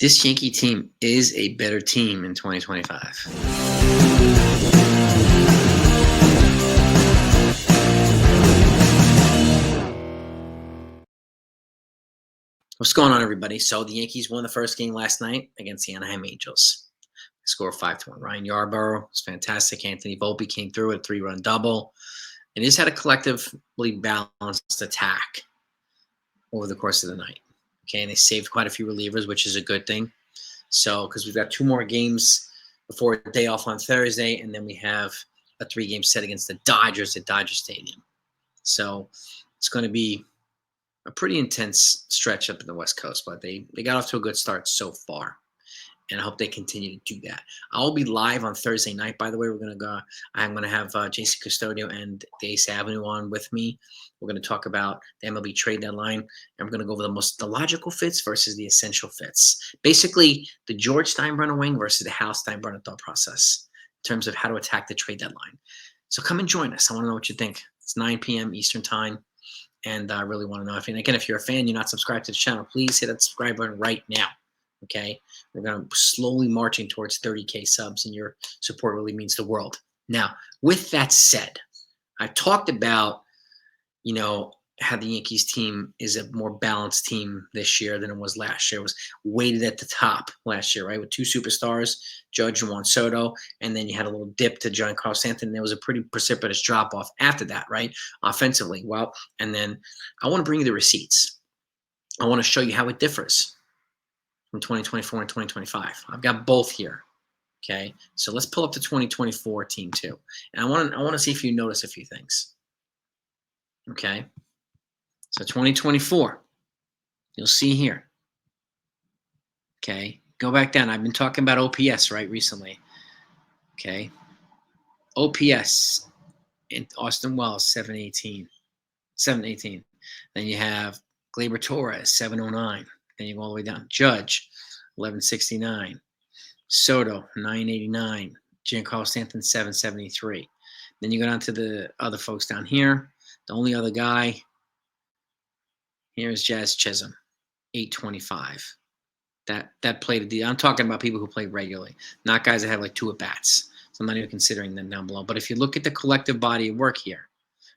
This Yankee team is a better team in 2025. What's going on, everybody? So the Yankees won the first game last night against the Anaheim Angels. Score 5-1. Ryan Yarbrough was fantastic. Anthony Volpe came through with a 3-run double. And just had a collectively balanced attack over the course of the night. Okay, and they saved quite a few relievers, which is a good thing. So, because we've got 2 more games before a day off on Thursday, and then we have a 3-game set against the Dodgers at Dodger Stadium. So, it's going to be a pretty intense stretch up in the West Coast, but they got off to a good start so far. And I hope they continue to do that. I'll be live on Thursday night, by the way. I'm going to have Jason Custodio and the Ace Avenue on with me. We're going to talk about the MLB trade deadline, and we're going to go over the logical fits versus the essential fits. Basically, the George Steinbrenner wing versus the Hal Steinbrenner thought process in terms of how to attack the trade deadline. So come and join us. I want to know what you think. It's 9 p.m. Eastern time, and I really want to know. If you're a fan, you're not subscribed to the channel, please hit that subscribe button right now. Okay, we're going to slowly marching towards 30K subs, and your support really means the world. Now, with that said, I talked about, how the Yankees team is a more balanced team this year than it was last year. It was weighted at the top last year, right, with 2 superstars, Judge and Juan Soto, and then you had a little dip to Giancarlo Stanton. There was a pretty precipitous drop-off after that, right, offensively. Well, and then I want to bring you the receipts. I want to show you how it differs from 2024 and 2025. I've got both here. Okay, so let's pull up the 2024 team too, and I want to see if you notice a few things. Okay, so 2024, you'll see here. Okay, go back down. I've been talking about OPS right recently. Okay, OPS in Austin Wells 718. Then you have Gleyber Torres 709. Then you go all the way down. Judge 1169. Soto, 989. Giancarlo Stanton, 773. Then you go down to the other folks down here. The only other guy here is Jazz Chisholm, 825. That played I'm talking about people who play regularly, not guys that have like 2 at-bats. So I'm not even considering them down below. But if you look at the collective body of work here,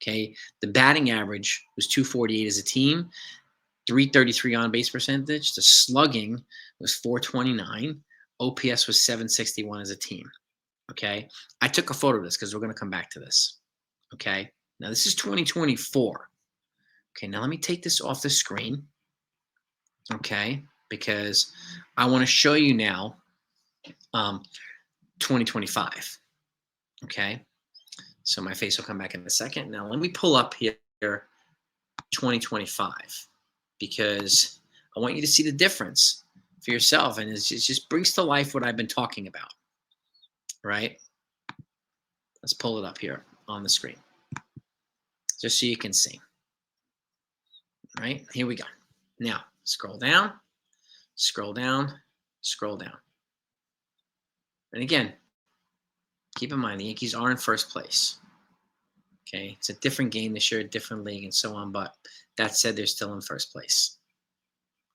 okay, the batting average was 248 as a team, 333 on-base percentage. The slugging was 429. OPS was 761 as a team. Okay, I took a photo of this because we're going to come back to this. Okay, now this is 2024. Okay, now let me take this off the screen. Okay, because I want to show you now 2025. Okay, so my face will come back in a second. Now let me pull up here 2025 because I want you to see the difference for yourself, and it just brings to life what I've been talking about. Right? Let's pull it up here on the screen just so you can see. Right? Here we go. Now, scroll down, scroll down, scroll down. And again, keep in mind the Yankees are in first place. Okay? It's a different game this year, a different league, and so on, but that said, they're still in first place.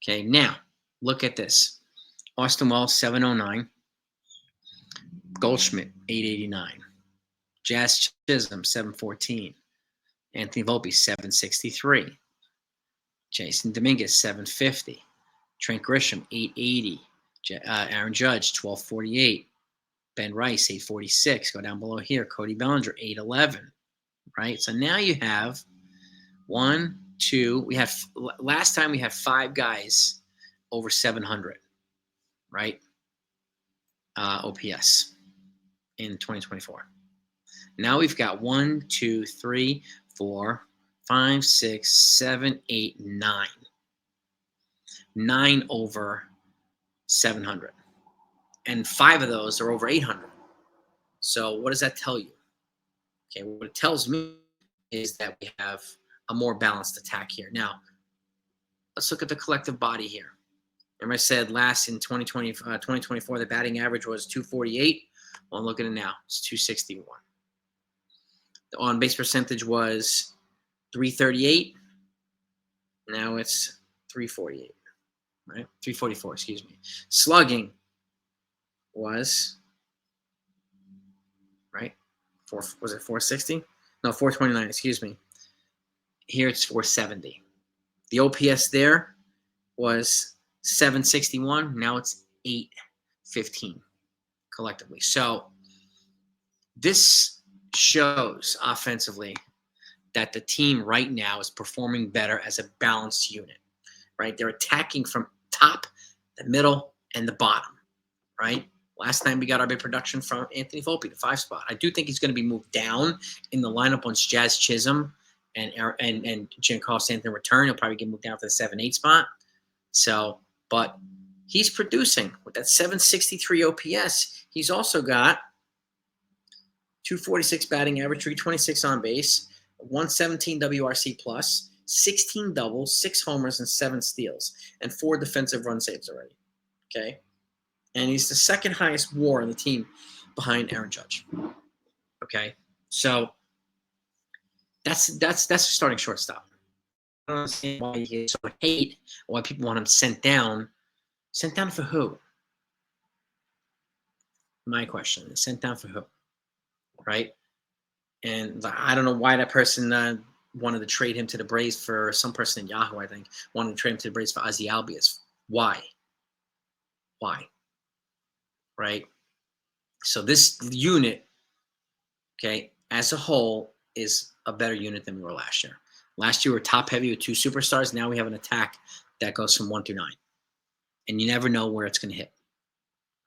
Okay? Now, look at this. Austin Wells, 709. Goldschmidt, 889. Jazz Chisholm, 714. Anthony Volpe, 763. Jason Dominguez, 750. Trent Grisham, 880. Aaron Judge, 1248. Ben Rice, 846. Go down below here. Cody Bellinger, 811. Right? So now you have 1, 2. Last time we had 5 guys over 700. Right? OPS in 2024. Now we've got 1, 2, 3, 4, 5, 6, 7, 8, 9. 9 over 700. And 5 of those are over 800. So what does that tell you? Okay, what it tells me is that we have a more balanced attack here. Now, let's look at the collective body here. Remember I said last in 2024, the batting average was 248. Well, look at it now. It's 261. The on-base percentage was 338. Now it's 348. right? 344, excuse me. Slugging was, right? Was it 460? No, 429, excuse me. Here it's 470. The OPS there was 761. Now it's 815 collectively. So this shows offensively that the team right now is performing better as a balanced unit, right? They're attacking from top, the middle, and the bottom, right? Last time we got our big production from Anthony Volpe, the 5 spot. I do think he's going to be moved down in the lineup once Jazz Chisholm and Giancarlo Stanton return. He'll probably get moved down to the 7-8 spot. So, but he's producing with that 763 OPS. He's also got 246 batting average, 326 on base, 117 WRC plus, 16 doubles, 6 homers, and 7 steals, and 4 defensive run saves already. Okay. And he's the second highest WAR on the team behind Aaron Judge. Okay. So that's a starting shortstop. I don't understand why he gets so much hate, why people want him sent down. Sent down for who? My question is sent down for who? Right? And I don't know why that person wanted to trade him to the Braves for some person in Yahoo, I think, wanted to trade him to the Braves for Ozzie Albies. Why? Why? Right? So this unit, okay, as a whole, is a better unit than we were last year. Last year we were top heavy with 2 superstars. Now we have an attack that goes from 1 through 9. And you never know where it's going to hit.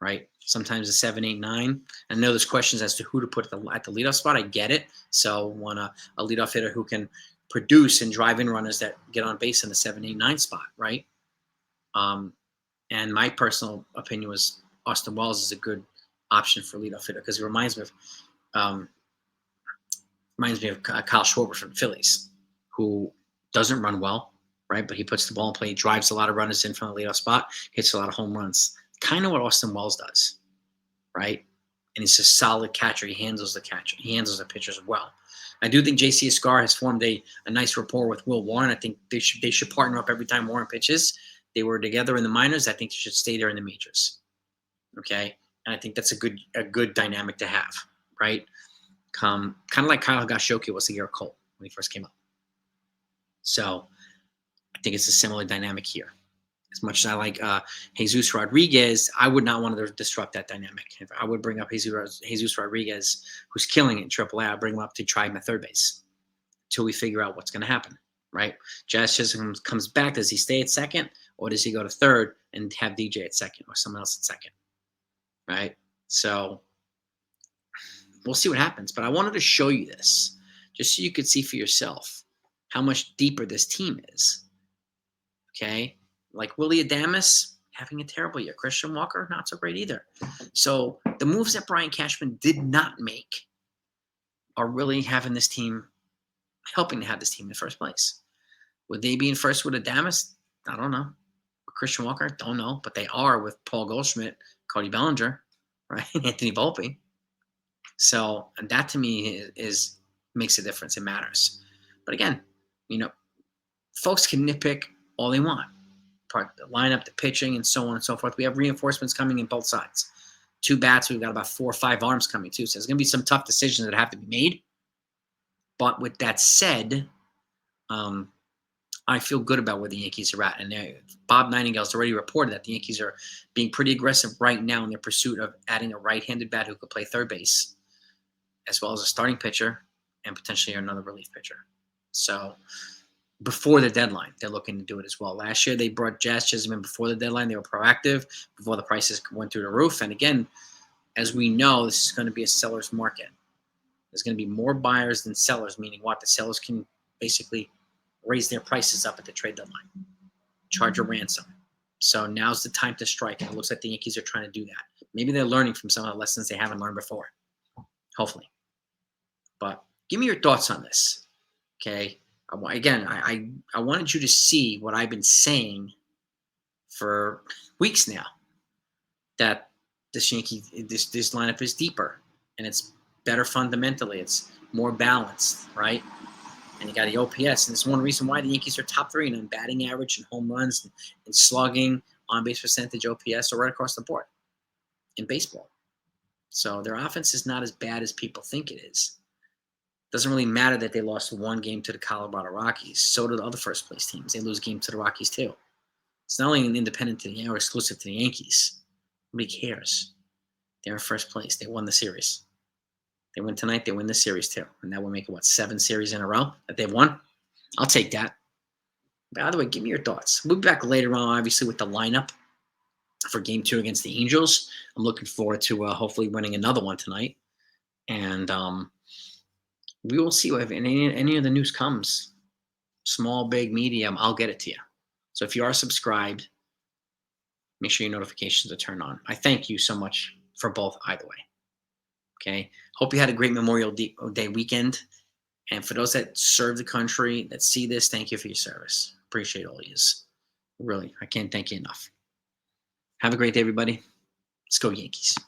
Right? Sometimes a 7, 8, 9. I know there's questions as to who to put at the leadoff spot. I get it. So want a leadoff hitter who can produce and drive in runners that get on base in the 7, 8, 9 spot, right? And my personal opinion was Austin Wells is a good option for leadoff hitter because it reminds me of Kyle Schwarber from the Phillies, who doesn't run well, right? But he puts the ball in play, he drives a lot of runners in from the leadoff spot, hits a lot of home runs. Kind of what Austin Wells does, right? And he's a solid catcher. He handles the catcher. He handles the pitchers well. I do think J.C. Escar has formed a nice rapport with Will Warren. I think they should partner up every time Warren pitches. They were together in the minors. I think they should stay there in the majors. Okay, and I think that's a good dynamic to have, right? Kind of like Kyle Higashioka was the year of Cole when he first came up. So I think it's a similar dynamic here. As much as I like Jesus Rodriguez, I would not want to disrupt that dynamic. If I would bring up Jesus Rodriguez, who's killing it in AAA, I'll bring him up to try him at third base until we figure out what's going to happen, right? Jazz Chisholm comes back. Does he stay at second, or does he go to third and have DJ at second or someone else at second, right? So we'll see what happens. But I wanted to show you this just so you could see for yourself how much deeper this team is, okay? Like Willie Adames, having a terrible year. Christian Walker, not so great either. So the moves that Brian Cashman did not make are really helping to have this team in the first place. Would they be in first with Adames? I don't know. With Christian Walker? Don't know. But they are with Paul Goldschmidt, Cody Bellinger, right? Anthony Volpe. So and that to me is makes a difference. It matters. But again, folks can nitpick all they want. The lineup, the pitching, and so on and so forth. We have reinforcements coming in both sides. 2 bats, we've got about 4 or 5 arms coming too. So there's going to be some tough decisions that have to be made. But with that said, I feel good about where the Yankees are at. And Bob Nightingale's already reported that the Yankees are being pretty aggressive right now in their pursuit of adding a right-handed bat who could play third base, as well as a starting pitcher and potentially another relief pitcher. So before the deadline, they're looking to do it as well. Last year, they brought Jazz Chisholm in before the deadline. They were proactive before the prices went through the roof. And again, as we know, this is going to be a seller's market. There's going to be more buyers than sellers, meaning what? The sellers can basically raise their prices up at the trade deadline, charge a ransom. So now's the time to strike. And it looks like the Yankees are trying to do that. Maybe they're learning from some of the lessons they haven't learned before. Hopefully. But give me your thoughts on this. Okay. Again, I wanted you to see what I've been saying for weeks now, that this lineup is deeper and it's better fundamentally. It's more balanced, right? And you got the OPS, and it's one reason why the Yankees are top 3 in batting average and home runs and slugging, on-base percentage, OPS, or right across the board in baseball. So their offense is not as bad as people think it is. Doesn't really matter that they lost one game to the Colorado Rockies. So do the other first place teams. They lose games to the Rockies too. It's not only an independent to the or exclusive to the Yankees. Nobody cares. They're in first place. They won the series. They win tonight. They win the series too, and that will make it 7 series in a row that they've won. I'll take that. By the way, give me your thoughts. We'll be back later on, obviously, with the lineup for Game 2 against the Angels. I'm looking forward to hopefully winning another one tonight, and we will see if any of the news comes. Small, big, medium, I'll get it to you. So if you are subscribed, make sure your notifications are turned on. I thank you so much for both either way. Okay. Hope you had a great Memorial Day weekend. And for those that serve the country, that see this, thank you for your service. Appreciate all of you. Really, I can't thank you enough. Have a great day, everybody. Let's go Yankees.